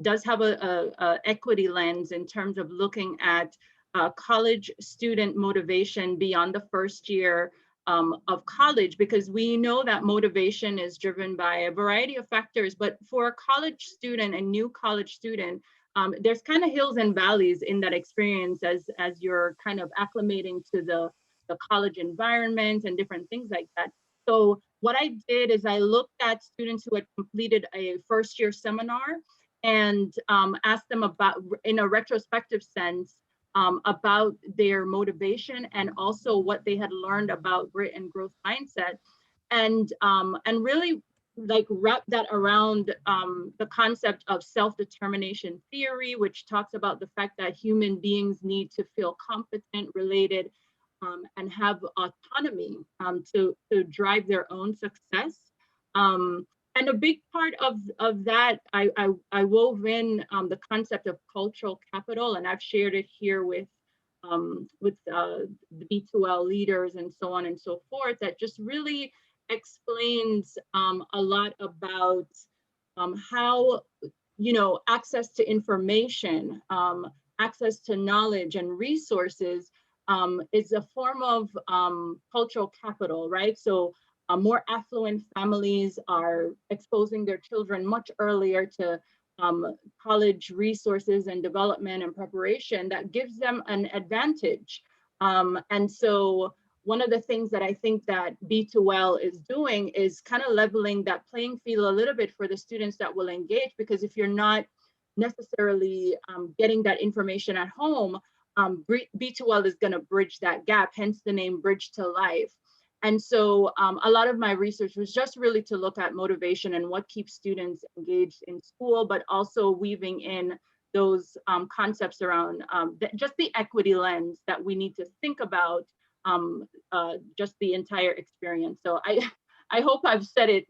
does have a equity lens in terms of looking at college student motivation beyond the first year of college, because we know that motivation is driven by a variety of factors, but for a college student, a new college student, there's kind of hills and valleys in that experience as you're kind of acclimating to the college environment and different things like that. So what I did is I looked at students who had completed a first year seminar and asked them about, in a retrospective sense, about their motivation and also what they had learned about grit and growth mindset, and really like wrap that around the concept of self-determination theory, which talks about the fact that human beings need to feel competent, related, and have autonomy to drive their own success. And a big part of that, I wove in the concept of cultural capital, and I've shared it here with the B2L leaders and so on and so forth, that just really explains a lot about how, you know, access to information, access to knowledge and resources is a form of cultural capital, right? So more affluent families are exposing their children much earlier to college resources and development and preparation that gives them an advantage. And so one of the things that I think that B2L is doing is kind of leveling that playing field a little bit for the students that will engage, because if you're not necessarily getting that information at home, B2L is going to bridge that gap, hence the name Bridge to Life. And so a lot of my research was just really to look at motivation and what keeps students engaged in school, but also weaving in those concepts around just the equity lens that we need to think about just the entire experience. So I hope I've said it,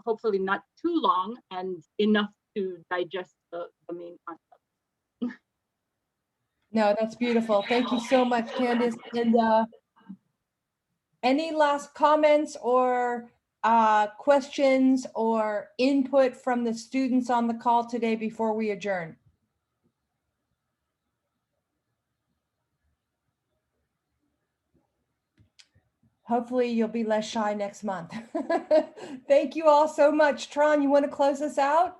hopefully not too long and enough to digest the main concept. No, that's beautiful. Thank you so much, Candice. And any last comments or questions or input from the students on the call today before we adjourn? Hopefully you'll be less shy next month. Thank you all so much. Tron, you want to close us out?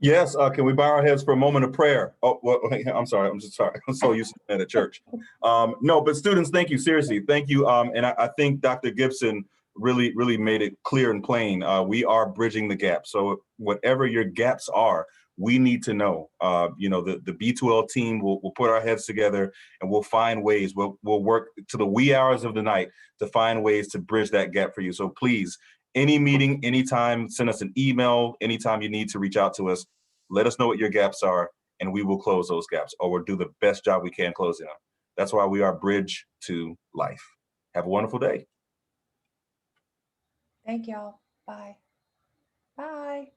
Yes, can we bow our heads for a moment of prayer? Oh, well, I'm sorry. I'm just sorry. I'm so used to that at church. No, but students, thank you. Seriously, thank you. And I think Dr. Gibson really made it clear and plain. We are bridging the gap. So whatever your gaps are, we need to know. You know, the B2L team will put our heads together and we'll find ways. We'll work to the wee hours of the night to find ways to bridge that gap for you. So please, any meeting, anytime, send us an email, anytime you need to reach out to us, let us know what your gaps are and we will close those gaps, or we'll do the best job we can closing them. That's why we are Bridge to Life. Have a wonderful day. Thank y'all. Bye. Bye.